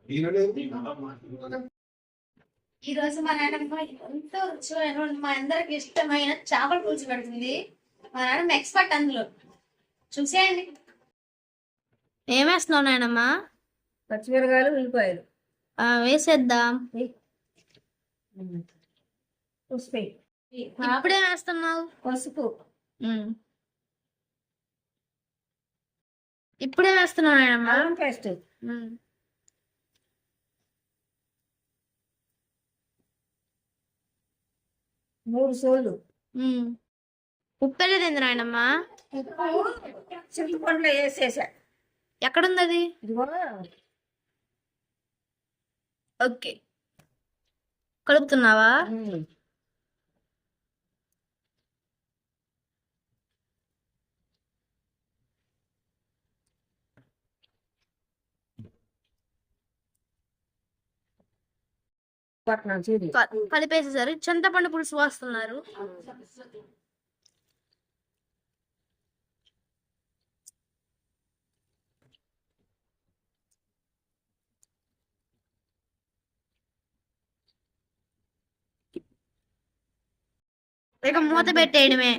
ఈ రోజు మా నాన్నమ్మ ఎంతో రుచిమైన మా అందరికి ఇష్టమైన చేపల పులుసు పెడుతుంది. మా నాన్నమ్మ ఎక్స్పర్ట్ అందులో. చూసేయండి. ఏమేస్తున్నావు నాయనమ్మ? పచ్చిమిరకాయలు, ఉల్లిపాయలు వేసేద్దాం. పసుపు ఇప్పుడే వేస్తున్నావు? పసుపు ఇప్పుడే వేస్తున్నావు నాయనమ్మ? అల్లం పేస్ట్, 3 సోళ్ళు. ఉప్పు వెళ్ళేది నాయనమ్మ? చింతపండులో వేసేసా. ఎక్కడుంది అది? ఇదిగో ఓకే, కలుపుతున్నావా? కలిపేసేసారు. చింతపండు పులుసు వస్తున్నారు. ఇక మూత పెట్టేయడమే.